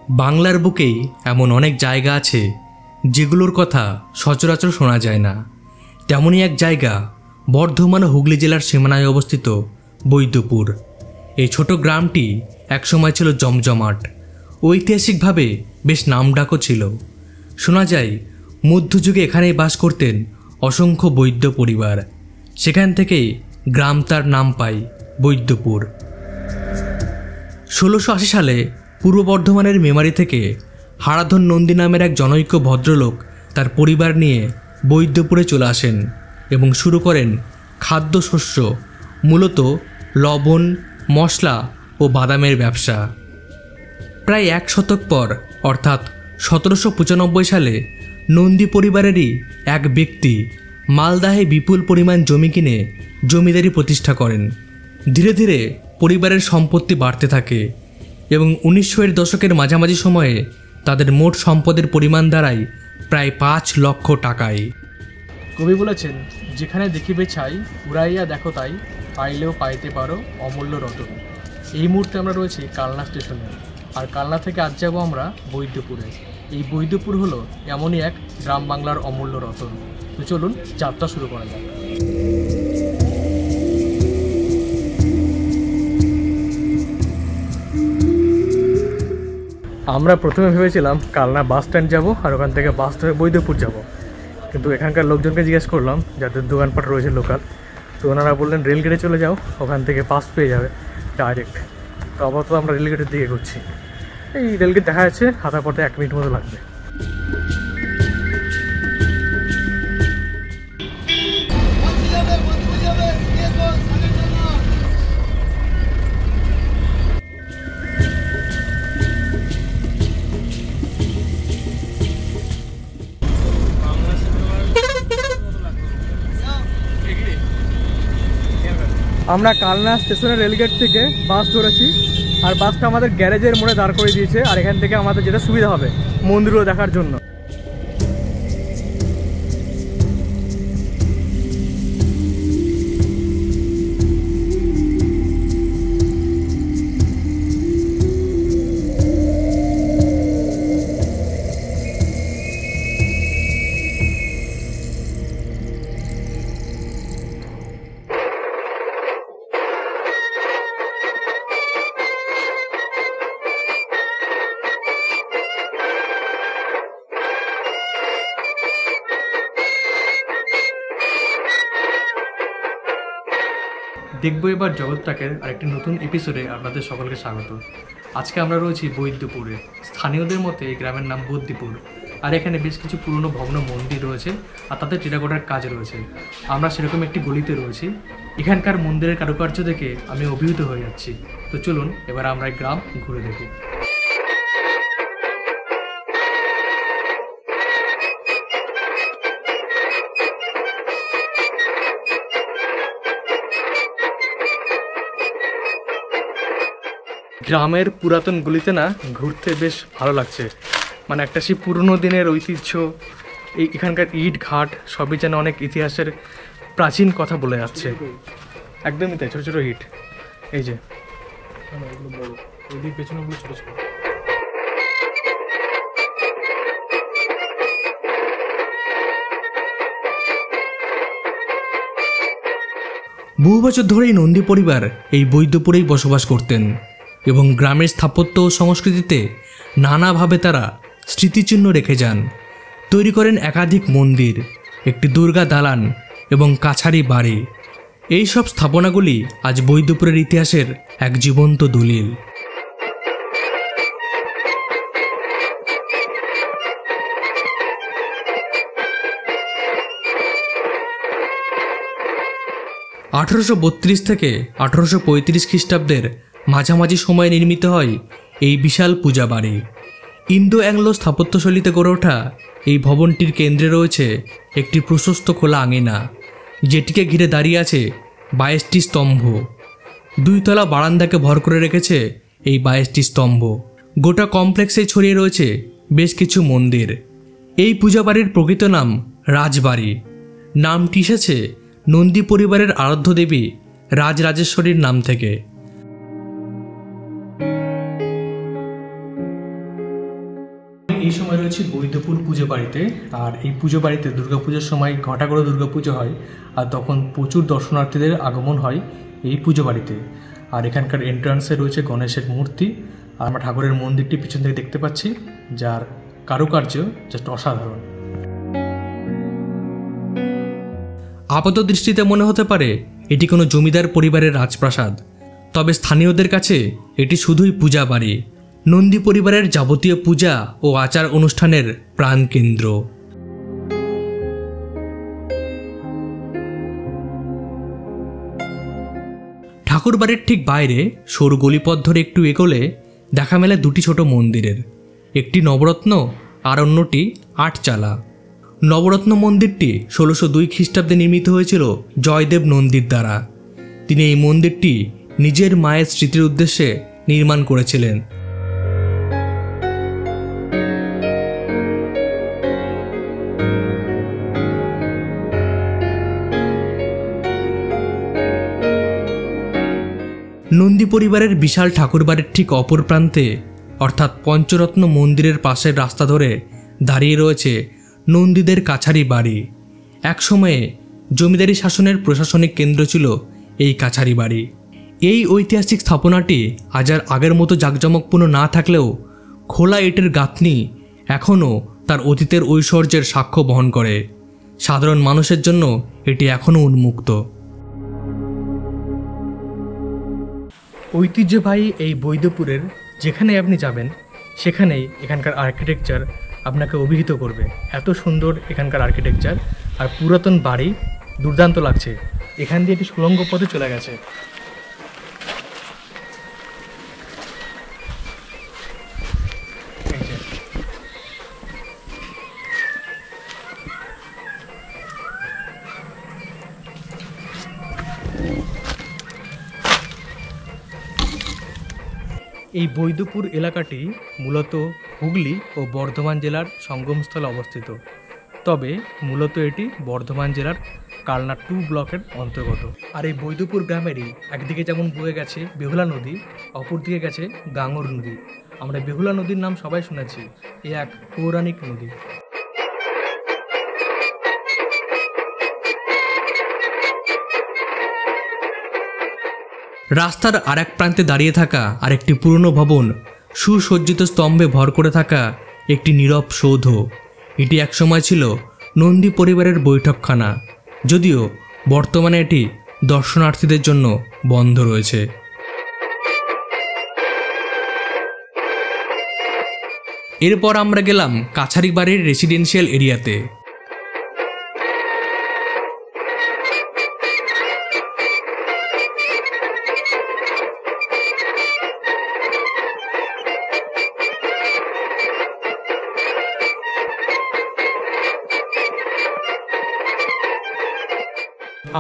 বাংলার বুকেই এমন অনেক জায়গা আছে যেগুলোর কথা সচরাচর শোনা যায় না। তেমনই এক জায়গা বর্ধমান ও হুগলি জেলার সীমানায় অবস্থিত বৈদ্যপুর। এই ছোট গ্রামটি একসময় ছিল জমজমাট, ঐতিহাসিকভাবে বেশ নামডাকও ছিল। শোনা যায় মধ্যযুগে এখানেই বাস করতেন অসংখ্য বৈদ্য পরিবার। সেখান থেকেই গ্রাম তার নাম পায় বৈদ্যপুর। 1680 সালে পূর্ব বর্ধমানের মেমারি থেকে হারাধন নন্দী নামের এক জনৈক ভদ্রলোক তার পরিবার নিয়ে বৈদ্যপুরে চলে আসেন এবং শুরু করেন খাদ্যশস্য, মূলত লবণ, মশলা ও বাদামের ব্যবসা। প্রায় 1 শতক পর অর্থাৎ 1795 সালে নন্দী পরিবারেরই এক ব্যক্তি মালদাহে বিপুল পরিমাণ জমি কিনে জমিদারি প্রতিষ্ঠা করেন। ধীরে ধীরে পরিবারের সম্পত্তি বাড়তে থাকে এবং 1900-এর দশকের মাঝামাঝি সময়ে তাদের মোট সম্পদের পরিমাণ দাঁড়ায় প্রায় 5 লক্ষ টাকায়। কবি বলেছেন, যেখানে দেখিবে ছাই উড়াইয়া দেখো তাই, পাইলেও পাইতে পারো অমূল্য রতন। এই মুহূর্তে আমরা রয়েছি কালনা স্টেশনে, আর কালনা থেকে আজ যাবো আমরা বৈদ্যপুরে। এই বৈদ্যপুর হলো এমনই এক গ্রাম বাংলার অমূল্য রতন। তো চলুন যাত্রা শুরু করা যাক। আমরা প্রথমে ভেবেছিলাম কালনা বাস স্ট্যান্ড যাব আর ওখান থেকে বাস ধরে বৈদ্যপুর যাব, কিন্তু এখানকার লোকজনকে জিজ্ঞেস করলাম যাদের দোকানপাট রয়েছে লোকাল, তো ওনারা বললেন রেলগেটে চলে যাও, ওখান থেকে বাস পেয়ে যাবে ডাইরেক্ট। তো আপাতত আমরা রেলগেটের দিকে ঘুরছি। এই রেলগেট দেখা যাচ্ছে, হাঁটা পথে 1 মিনিট মতো লাগবে। আমরা কালনা স্টেশনের রেলগেট থেকে বাস ধরেছি, আর বাসটা আমাদের গ্যারেজের মোড়ে দাঁড় করে দিয়েছে। আর এখান থেকে আমাদের যেটা সুবিধা হবে মন্দিরও দেখার জন্য। দেখবো এবার জগৎটাকের আরেকটি নতুন এপিসোডে আপনাদের সকলকে স্বাগত। আজকে আমরা রয়েছি বৈদ্যপুরে। স্থানীয়দের মতে এই গ্রামের নাম বদ্যিপুর, আর এখানে বেশ কিছু পুরনো ভগ্ন মন্দির রয়েছে আর তাদের টেরাকোটার কাজ রয়েছে। আমরা সেরকম একটি গলিতে রয়েছি। এখানকার মন্দিরের কারুকার্য দেখে আমি অভিভূত হয়ে যাচ্ছি। তো চলুন এবার আমরা এই গ্রাম ঘুরে দেখি। গ্রামের পুরাতন গলিতে না ঘুরতে বেশ ভালো লাগছে। মানে একটা সেই পুরনো দিনের ঐতিহ্য, এখানকার ইট ঘাট সবই যেন অনেক ইতিহাসের প্রাচীন কথা বলে যাচ্ছে। একদমই তাই, ছোটো ছোটো ইট, এই যে বড়, ওইদিক পেছনেগুলো ছোটো ছোটো। বহু বছর ধরেই নন্দী পরিবার এই বৈদ্যপুরেই বসবাস করতেন এবং গ্রামের স্থাপত্য ও সংস্কৃতিতে নানাভাবে তারা স্মৃতিচিহ্ন রেখে যান। তৈরি করেন একাধিক মন্দির, একটি দুর্গা দালান এবং কাছারি বাড়ি। এই সব স্থাপনাগুলি আজ বৈদ্যপুরের ইতিহাসের এক জীবন্ত দলিল। (1832 থেকে 1835 খ্রিস্টাব্দের মাঝামাঝি সময়ে নির্মিত হয় এই বিশাল পূজা বাড়ি। ইন্দো অ্যাংলো স্থাপত্যশৈলীতে গড়ে ওঠা এই ভবনটির কেন্দ্রে রয়েছে একটি প্রশস্ত খোলা আঙিনা, যেটিকে ঘিরে দাঁড়িয়ে আছে 22টি স্তম্ভ। 2 তলা বারান্দাকে ভর করে রেখেছে এই 22টি স্তম্ভ। গোটা কমপ্লেক্সে ছড়িয়ে রয়েছে বেশ কিছু মন্দির। এই পূজা বাড়ির প্রকৃত নাম রাজবাড়ি। নামটি এসেছে নন্দী পরিবারের আরাধ্য দেবী রাজরাজেশ্বরীর নাম থেকে। সময় রয়েছে বৈদ্যপুর পুজো বাড়িতে। আর এই পুজো বাড়িতে দুর্গাপুজোর সময় ঘটা করে দুর্গাপুজো হয়, আর তখন প্রচুর দর্শনার্থীদের আগমন হয় এই পুজো বাড়িতে। আর এখানকার এন্ট্রান্সে রয়েছে গণেশের মূর্তি, আর আমরা ঠাকুরের মন্দিরটি পিছন থেকে দেখতে পাচ্ছি, যার কারুকার্য জাস্ট অসাধারণ। আপাত দৃষ্টিতে মনে হতে পারে এটি কোনো জমিদার পরিবারের রাজপ্রাসাদ, তবে স্থানীয়দের কাছে এটি শুধুই পূজা বাড়ি, নন্দী পরিবারের যাবতীয় পূজা ও আচার অনুষ্ঠানের প্রাণকেন্দ্র। ঠাকুর বাড়ির ঠিক বাইরে সরু গলিপথ ধরে একটু এগোলে দেখা মেলে দুটি ছোট মন্দিরের, একটি নবরত্ন আর অন্যটি আটচালা। নবরত্ন মন্দিরটি 1602 খ্রিস্টাব্দে নির্মিত হয়েছিল জয়দেব নন্দীর দ্বারা। তিনি এই মন্দিরটি নিজের মায়ের স্মৃতির উদ্দেশ্যে নির্মাণ করেছিলেন। নন্দী পরিবারের বিশাল ঠাকুরবাড়ির ঠিক অপর প্রান্তে অর্থাৎ পঞ্চরত্ন মন্দিরের পাশের রাস্তা ধরে দাঁড়িয়ে রয়েছে নন্দীদের কাছারি বাড়ি। একসময়ে জমিদারি শাসনের প্রশাসনিক কেন্দ্র ছিল এই কাছারি বাড়ি। এই ঐতিহাসিক স্থাপনাটি আজ আর আগের মতো জাঁকজমকপূর্ণ না থাকলেও খোলা ইটের গাঁথনি এখনও তার অতীতের ঐশ্বর্যের সাক্ষ্য বহন করে। সাধারণ মানুষের জন্য এটি এখনও উন্মুক্ত। ঐতিহ্যবাহী এই বৈদ্যপুরের যেখানে আপনি যাবেন সেখানেই এখানকার আর্কিটেকচার আপনাকে অভিহিত করবে। এত সুন্দর এখানকার আর্কিটেকচার, আর পুরাতন বাড়ি দুর্দান্ত লাগছে। এখান দিয়ে একটি সুড়ঙ্গ পথে চলে গেছে। এই বৈদ্যপুর এলাকাটি মূলত হুগলি ও বর্ধমান জেলার সঙ্গমস্থলে অবস্থিত, তবে মূলত এটি বর্ধমান জেলার কালনা 2 ব্লকের অন্তর্গত। আর এই বৈদ্যপুর গ্রামেরই একদিকে যেমন বয়ে গেছে বেহুলা নদী, অপরদিকে গেছে গাঙ্গর নদী। আমরা বেহুলা নদীর নাম সবাই শুনেছি, এ এক পৌরাণিক নদী। রাস্তার আরেক প্রান্তে দাঁড়িয়ে থাকা আরেকটি পুরনো ভবন, সুসজ্জিত স্তম্ভে ভর করে থাকা একটি নীরব সৌধ। এটি একসময় ছিল নন্দী পরিবারের বৈঠকখানা, যদিও বর্তমানে এটি দর্শনার্থীদের জন্য বন্ধ রয়েছে। এরপর আমরা গেলাম কাছারি বাড়ির রেসিডেন্সিয়াল এরিয়াতে।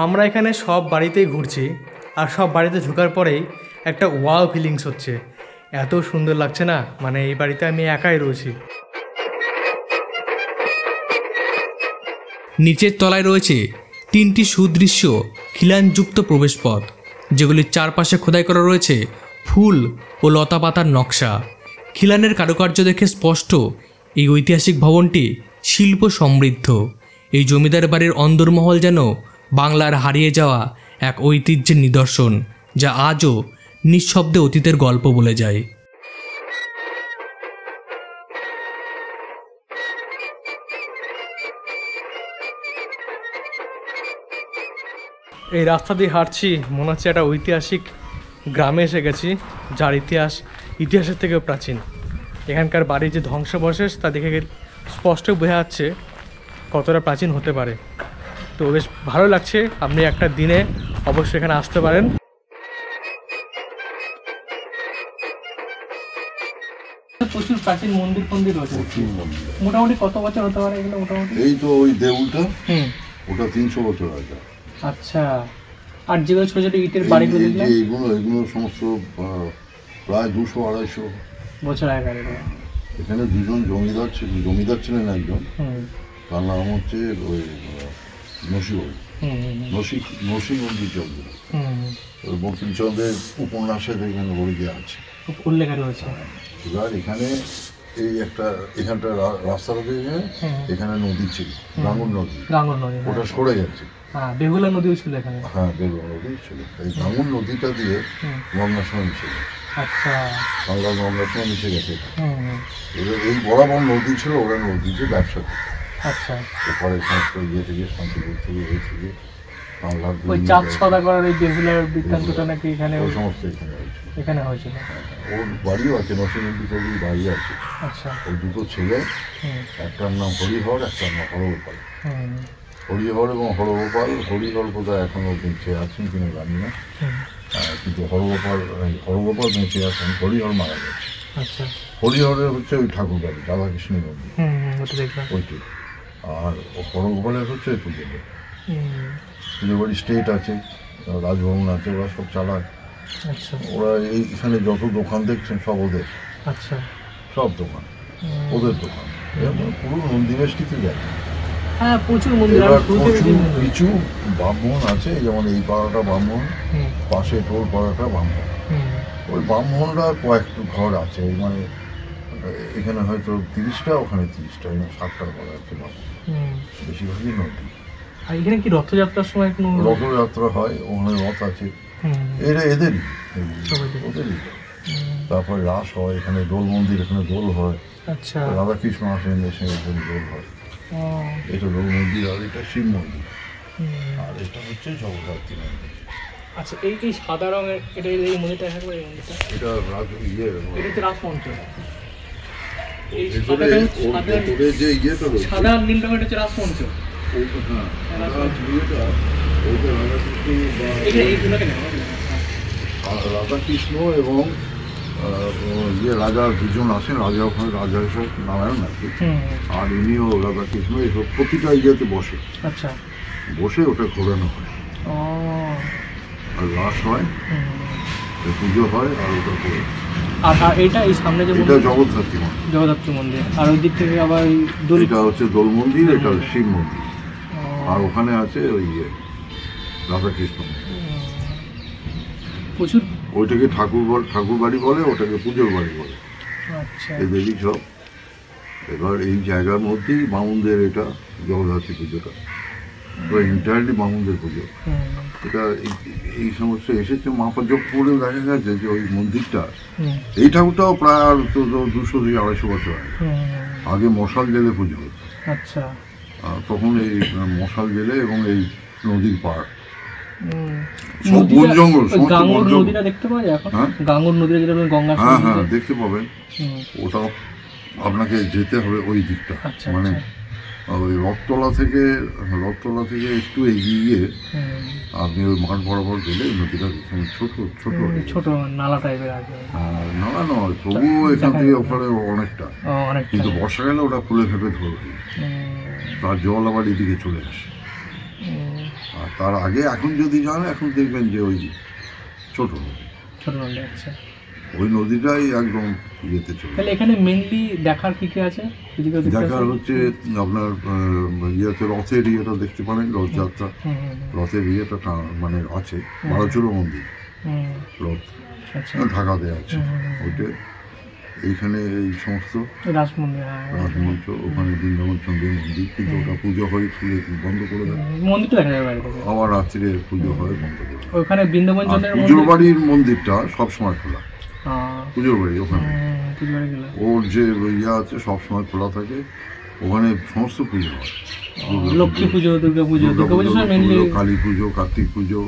আমরা এখানে সব বাড়িতেই ঘুরছি, আর সব বাড়িতে ঢোকার পরেই একটা ওয়াও ফিলিংস হচ্ছে। এত সুন্দর লাগছে না, মানে এই বাড়িতে আমি একাই রয়েছি। নিচের তলায় রয়েছে 3টি সুদৃশ্য খিলানযুক্ত প্রবেশপথ, যেগুলির চারপাশে খোদাই করা রয়েছে ফুল ও লতাপাতার নকশা। খিলানের কারুকার্য দেখে স্পষ্ট এই ঐতিহাসিক ভবনটি শিল্প সমৃদ্ধ। এই জমিদার বাড়ির অন্দরমহল যেন বাংলার হারিয়ে যাওয়া এক ঐতিহ্যের নিদর্শন, যা আজও নিঃশব্দে অতীতের গল্প বলে যায়। এই রাস্তা দিয়ে হাঁটছি, মনে হচ্ছে একটা ঐতিহাসিক গ্রামে এসে গেছি, যার ইতিহাসের থেকেও প্রাচীন। এখানকার বাড়ির যে ধ্বংসাবশেষ তা দেখে স্পষ্ট বোঝা যাচ্ছে কতটা প্রাচীন হতে পারে। তো বেশ ভালো লাগছে, আপনি একটা দিনে অবশ্যই এখানে আসতে পারেন। প্রচুর প্রাচীন মন্দির রয়েছে। মোটামুটি কত বছর হতে পারে এগুলো? মোটামুটি এই তো ওই দেউলটা, ওটা 300 বছর আগে। আচ্ছা, আর যেগুলো ছোট ছোট ইটের বাড়িগুলো এগুলো সমস্ত প্রায় 200-250 বছর আগে। এখানে দুজন জমিদার ছিলেন, একজন তার নাম হচ্ছে ওই নসিমন্দিচন্দ্র। বঙ্কিমচন্দ্রের উপন্যাসের এখানে বইতে আছে, উল্লেখ রয়েছে। এবার এখানে এই একটা এখানটা রাস্তাটা দিয়ে এখানে নদী ছিল, গাঙ্গুর নদী। গাঙ্গুর নদী, ওটা সরে গেছে। হ্যাঁ, বেহুলা নদীও ছিল এখানে। হ্যাঁ, বেহুলা নদী ছিল। এই গাঙ্গুর নদীটা দিয়ে গঙ্গার সঙ্গে মিশে গেছে। আচ্ছা, বাংলা গঙ্গার সঙ্গে মিশে গেছে। এবার এই বরাবর নদী ছিল, ওরা নদীতে ব্যবসা করত। আচ্ছা, ওপরে সমস্ত ইয়ে থেকে শান্তিপুর থেকে এই থেকে বাংলার ওই চাঁদ সদাগরের এই বেহুলার বৃত্তান্তটা নাকি এখানে ওই সমস্ত এখানে হয়েছিল। হয়েছিল। ওর বাড়িও আছে, নরসিংদী চৌধুরীর বাড়ি আছে। আচ্ছা, ওর দুটো ছেলে, একটার নাম হরিহর, একটার নাম হরগোপাল। হরিহর এবং হরগোপাল, হরিহর বোধহয় এখনও বেঁচে আছেন কিনা জানি না, কিন্তু হরগোপাল বেঁচে আছেন, হরিহর মারা গেছে। আচ্ছা, হরিহরের হচ্ছে ওই ঠাকুর বাড়ি রাধাকৃষ্ণের মন্দির, ওটা দেখলাম। ওইটি। আর হরগোপালের হচ্ছে পুজো বাড়ি। পুজো বাড়ি স্টেট আছে, রাজভবন আছে, ওরা সব চালায়। আচ্ছা, ওরা এইখানে যত দোকান দেখছেন সব ওদের। আচ্ছা, সব দোকান ওদের দোকান। পুরো নন্দীবেষ্টিতে যায়। হ্যাঁ, প্রচুর মন্দির। এবার প্রচুর কিছু ব্রাহ্মণ আছে, যেমন এই পাড়াটা ব্রাহ্মণ, পাশে টোল পাড়াটা ব্রাহ্মণ। ওই ব্রাহ্মণরা কয়েকটু ঘর আছে, মানে এখানে হয়তো 30টা, ওখানে 30টা, এখানে 60টার ঘর আছে। বেশিরভাগই নদী। আর এখানে কি রথযাত্রার সময় কোনো রথযাত্রা হয়, ওখানে রথ আছে, এরা এদেরই, ওদেরই। তারপরে রাস হয়, এখানে দোল মন্দির, এখানে দোল হয়। আচ্ছা, রাধাকৃষ্ণ আসেন, এসে এখানে দোল হয়। এটা দোল মন্দির, আর এটা শিব মন্দির, আর এটা হচ্ছে জগদ্ধাত্রী মন্দির। আচ্ছা, এই সাদা রঙের এটা, এই মন্দিরটা একবার, এই মন্দিরটা এটা এটা হচ্ছে রাসমঞ্চ। এই ভেতরে যে ইয়েটা রয়েছে, সাদা নীল রঙের হচ্ছে রাসমঞ্চ। রাধাকৃষ্ণ এবং রাজা দুজন আসেন, রাজা ওখানে রাজা এসব নারায়ণ আর কি, আর ইনিও রাধাকৃষ্ণ এসব প্রতিটা ইয়েতে বসে। আচ্ছা, বসে ওটা ঘোরানো হয়, আর রাস হয়, পুজো হয়, আর ওটা করে। আর এটা এই সামনে যে এটা জগদ্ধাত্রী মন্দির, জগদ্ধাত্রী মন্দির, আর ওই দিক থেকে আবার এটা হচ্ছে দোল মন্দির, এটা শিব মন্দির, আর ওখানে আছে ওই রাধাকৃষ্ণ। প্রচুর। ওইটাকে ঠাকুর বাড়ি বলে, ওটাকে পুজোর বাড়ি বলে। আচ্ছা, এদেরই সব। এবার এই জায়গার মধ্যেই বামুনদের এটা জগদ্ধাত্রী পুজোটা, এন্টায়ারলি বামুনদের পুজো। এটা এই সমস্ত এসেছে মাপা যোগ করে দেখা গেছে যে ওই মন্দিরটা, এই ঠাকুরটাও প্রায় 200 থেকে 250 বছর আগে মশাল জেলে পুজো হতো। আচ্ছা, তখন এই মশাল জেলে এবং এই নদীর পাড়, সব বন জঙ্গল, গাঙ্গুর নদীটা দেখতে পাওয়া যায় এখন। গাঙ্গুর নদীটা যেটা গঙ্গা, হ্যাঁ দেখতে পাবেন। ওটা আপনাকে যেতে হবে ওই দিকটা, মানে ওই রথতলা থেকে একটু এগিয়ে আপনি ওই মাঠ বরাবর গেলে নদীটা ছোট ছোট ছোট নালা টাইপের আছে। নালা নয়, তবুও এখান থেকে ওখানে অনেকটা, কিন্তু বর্ষাকালে ওটা ফুলে ফেপে ধরবে, তার জল আবার এদিকে চলে আসে। আর তার আগে এখন যদি যান, এখন দেখবেন যে ওই ছোট নদী, আচ্ছা, ওই নদীটাই একদম ইয়েতে চলে। তাহলে এখানে মেইনলি দেখার কি কি আছে? দেখার হচ্ছে আপনার ইয়েতে রথের ইয়েটা দেখতে পারেন, রথযাত্রা, রথের ইয়েটা মানে আছে, বারোচুরো মন্দির, রথ ঢাকা দেওয়া আছে ওইটা। এইখানে এই সমস্ত রাসমঞ্চ, ওখানে বৃন্দাবন চন্দ্রের মন্দির, কিন্তু ওটা পুজো হয় খুলে বন্ধ করে দেয়, মন্দিরটা দেখা যাবে আবার রাত্রে পুজো হয় বন্ধ করে দেয়। ওখানে বৃন্দাবন চন্দ্রের পুজোর বাড়ির মন্দিরটা সবসময় খোলা, পুজোর বাড়ি ওখানে ওর যে ইয়ে আছে সবসময় খোলা থাকে, ওখানে সমস্ত পুজো হয়, লক্ষ্মী পুজো, দুর্গা পুজো, কালী পুজো, কার্তিক পুজো,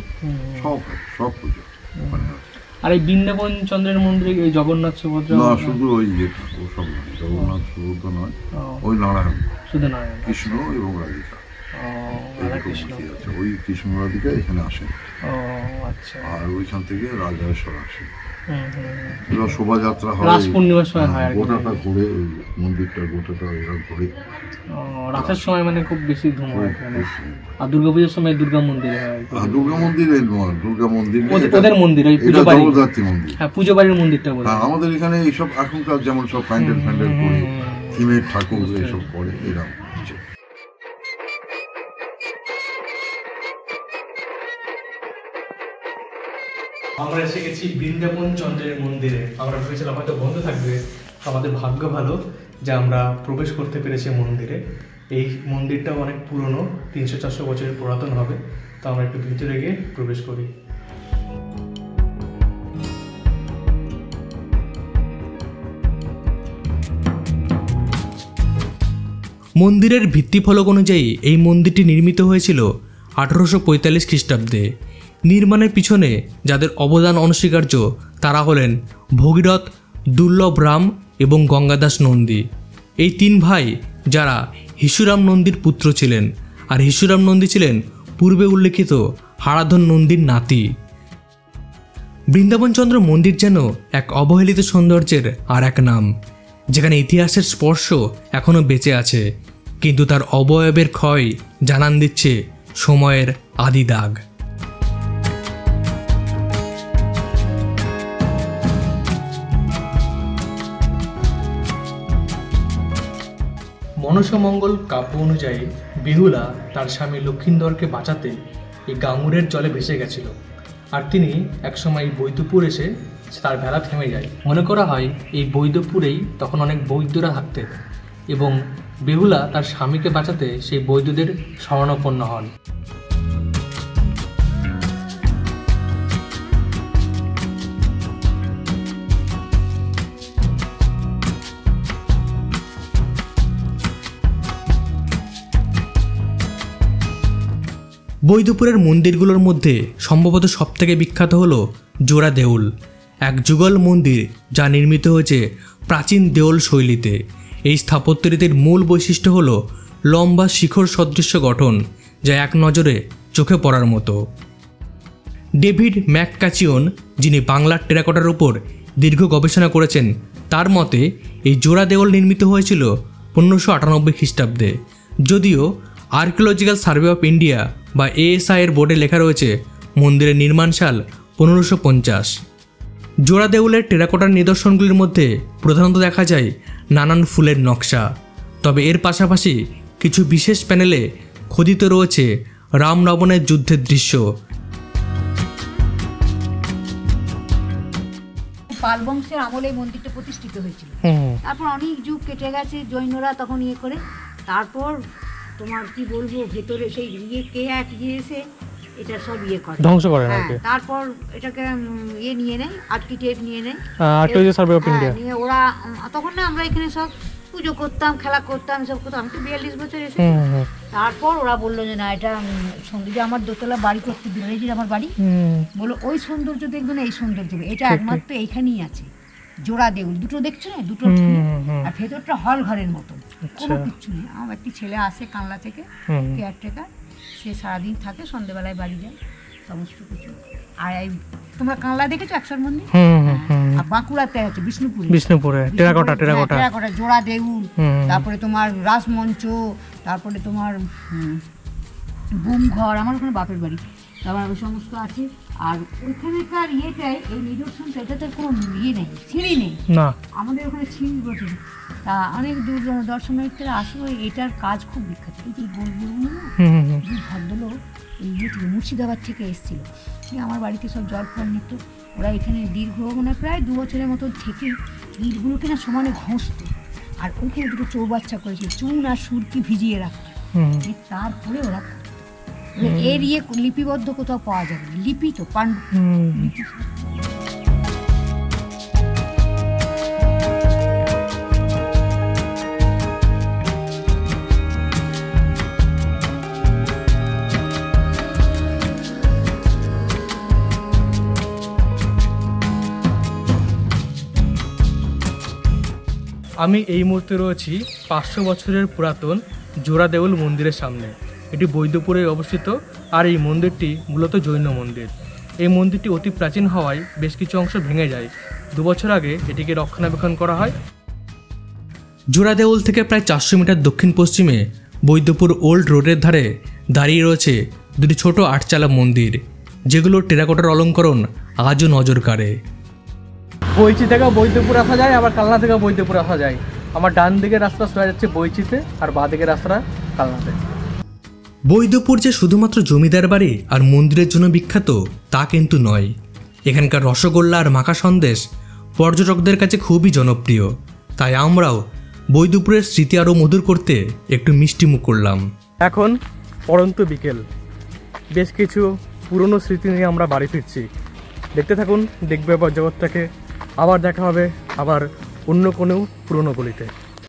সব হয়, সব পুজো ওখানে হয়। আর এই বৃন্দাবন চন্দ্রের মন্দিরে এই জগন্নাথ সুভদ্রা না, শুধু ওই যেটা ওসব নয়, জগন্নাথ সুভদ্রা নয়, ওই নারায়ণ, শুধু নারায়ণ, কৃষ্ণ এবং রাধিকা, ওই কৃষ্ণ রাধিকা এখানে আসেন, আর ওইখান থেকে রাজরাজেশ্বর আসে। এবার শোভাযাত্রা হয়, গোটাটা ঘুরে ওই মন্দিরটা, গোটাটা এরা ঘুরে রাতের সময়, মানে খুব বেশি ধুম হয়। আর দুর্গাপুজোর সময় দুর্গা মন্দিরে হয়। দুর্গা মন্দির দুর্গা মন্দির ওদের মন্দির, ওই পুজো বাড়ি, জগদ্ধাত্রী মন্দির, হ্যাঁ পুজো বাড়ির মন্দিরটা বলে। আমাদের এখানে এইসব এখনকার যেমন সব প্যান্ডেল করে থিমের ঠাকুর এইসব করে, এরকম হচ্ছে। আমরা এসে গেছি বৃন্দাবন চন্দ্রের মন্দিরে। আমরা ভেবেছিলাম হয়তো বন্ধ থাকবে, আমাদের ভাগ্য ভালো যে আমরা প্রবেশ করতে পেরেছি মন্দিরে। এই মন্দিরটা অনেক পুরনো, 300-400 বছরের পুরাতন হবে। তো আমরা একটু ভিতরে গিয়ে প্রবেশ করি। মন্দিরের ভিত্তিফলক অনুযায়ী এই মন্দিরটি নির্মিত হয়েছিল 1845 খ্রিস্টাব্দে। নির্মাণের পিছনে যাদের অবদান অনস্বীকার্য তারা হলেন ভগীরথ, দুর্লভ রাম এবং গঙ্গাদাস নন্দী। এই 3 ভাই যারা হিসুরাম নন্দীর পুত্র ছিলেন, আর হিসুরাম নন্দী ছিলেন পূর্বে উল্লেখিত হারাধন নন্দীর নাতি। বৃন্দাবনচন্দ্র মন্দির যেন এক অবহেলিত সৌন্দর্যের আর এক নাম, যেখানে ইতিহাসের স্পর্শ এখনও বেঁচে আছে, কিন্তু তার অবয়বের ক্ষয় জানান দিচ্ছে সময়ের আদি দাগ। মনসামঙ্গল কাব্য অনুযায়ী বেহুলা তার স্বামী লক্ষিন্দরকে বাঁচাতে এই গাঙ্গুরের জলে ভেসে গেছিল, আর তিনি একসময় এই বৈদ্যপুর এসে তার ভেলা থেমে যায়। মনে করা হয় এই বৈদ্যপুরেই তখন অনেক বৈদ্যরা থাকতেন এবং বেহুলা তার স্বামীকে বাঁচাতে সেই বৈদ্যদের শরণাপন্ন হন। বৈদ্যপুরের মন্দিরগুলোর মধ্যে সম্ভবত সবথেকে বিখ্যাত হল জোড়া দেউল, এক যুগল মন্দির যা নির্মিত হয়েছে প্রাচীন দেউল শৈলীতে। এই স্থাপত্যরীতির মূল বৈশিষ্ট্য হল লম্বা শিখর সদৃশ্য গঠন, যা এক নজরে চোখে পড়ার মতো। ডেভিড ম্যাককাচিয়ন, যিনি বাংলার টেরাকোটার উপর দীর্ঘ গবেষণা করেছেন, তার মতে এই জোড়া দেউল নির্মিত হয়েছিল 1598 খ্রিস্টাব্দে, যদিও আর্কিওলজিক্যাল সার্ভে অফ ইন্ডিয়া বা ASI এর বোর্ডে লেখা রয়েছে মন্দিরের নির্মাণ সাল 1550। জোড়া দেউলের টেরাকোটার নিদর্শনগুলির মধ্যে প্রধানত দেখা যায় নানান ফুলের নকশা, তবে এর পাশাপাশি কিছু বিশেষ প্যানেলে খোদিত রয়েছে রাম রাবণের যুদ্ধের দৃশ্য। পাল বংশের আমলে এই মন্দিরটা প্রতিষ্ঠিত হয়েছিল। তারপর অনেক যুগ কেটে গেছে, জৈনরা তখন ইয়ে করে, তারপর তোমার কি বলবো, ভেতরে সেই কে এক এসে এটা সব করে ধ্বংস করে। তারপর এটাকে নিয়ে নেয়, আর্কিটেক্ট নিয়ে নেয়, নিয়ে ওরা তখন না আমরা এখানে সব পুজো করতাম, খেলা করতাম, সব করতাম। আমি তো 42 বছর এসে, তারপর ওরা বললো যে না, এটা সৌন্দর্য, আমার দোতলা বাড়ি করতে দিল, এই যে আমার বাড়ি, বললো ওই সৌন্দর্য দেখবে না, এই সৌন্দর্য, এটা একমাত্র এইখানেই আছে। জোড়া দেউল দুটো দেখছো না, দুটো, আর ভেতরটা হল ঘরের মতো, কোনো কিচ্ছু নেই। আমার একটি ছেলে আসে কানলা থেকে, কেয়ারটেকার, সে সারাদিন থাকে, সন্ধ্যেবেলায় বাড়ি যায়, সমস্ত কিছু। আর এই তোমরা কানলা দেখেছো একশোর মন্দির, আর বাঁকুড়াতে আছে বিষ্ণুপুরে টেরাকোটা জোড়া দেউল, তারপরে তোমার রাসমঞ্চ, তারপরে তোমার বুম ঘর, আমার ওখানে বাপের বাড়ি, তারপর ওই সমস্ত আছে। আর ওইখানেকার ইয়েটাই, এই নিদর্শনটা, এটাতে কোনো ইয়ে নেই, ছিঁড়ি নেই না, আমাদের ওখানে ছিঁড়ি বসে। তা অনেক দূর দর্শনার্থীরা আসবে, এটার কাজ খুব বিখ্যাত। এই যে গোলগুলো না, ভদ্রলোক এই ইয়ে থেকে মুর্শিদাবাদ থেকে এসেছিল, আমার বাড়িতে সব জল ফল নিত। ওরা এখানে দীর্ঘ মানে প্রায় 2 বছরের মতো থেকে ইটগুলোকে না সমানে ঘষত, আর ওইখানে দুটো চৌবাচ্চা করেছিল, চুন আর সুরকি ভিজিয়ে রাখত, তারপরে ওরা এর ইয়ে লিপিবদ্ধ কোথাও পাওয়া যাবে, লিপি তো পাণ্ডু লিপি। আমি এই মুহূর্তে রয়েছি 500 বছরের পুরাতন জোড়া দেউল মন্দিরের সামনে। এটি বৈদ্যপুরে অবস্থিত, আর এই মন্দিরটি মূলত জৈন মন্দির। এই মন্দিরটি অতি প্রাচীন হওয়ায় বেশ কিছু অংশ ভেঙে যায়। 2 বছর আগে এটিকে রক্ষণাবেক্ষণ করা হয়। জোড়া দেউল থেকে প্রায় 400 মিটার দক্ষিণ পশ্চিমে বৈদ্যপুর ওল্ড রোডের ধারে দাঁড়িয়ে রয়েছে দুটি ছোট 8চালা মন্দির, যেগুলোর টেরাকোটার অলঙ্করণ আজও নজর কাড়ে। বৈচি থেকে বৈদ্যপুর আসা যায়, আবার কালনা থেকে বৈদ্যপুর আসা যায়। আমার ডান দিকের রাস্তা সোজা যাচ্ছে বৈচিতে, আর বাঁ দিকের রাস্তাটা কালনাতে। বৈদ্যপুর যে শুধুমাত্র জমিদার বাড়ি আর মন্দিরের জন্য বিখ্যাত তা কিন্তু নয়। এখানকার রসগোল্লা আর মাখা সন্দেশ পর্যটকদের কাছে খুবই জনপ্রিয়। তাই আমরাও বৈদ্যপুরের স্মৃতি আরও মধুর করতে একটু মিষ্টিমুখ করলাম। এখন পড়ন্ত বিকেল, বেশ কিছু পুরনো স্মৃতি নিয়ে আমরা বাড়ি ফিরছি। দেখতে থাকুন দেখবো এবার জগৎটাকে। আবার দেখা হবে আবার অন্য কোনো পুরনো গলিতে।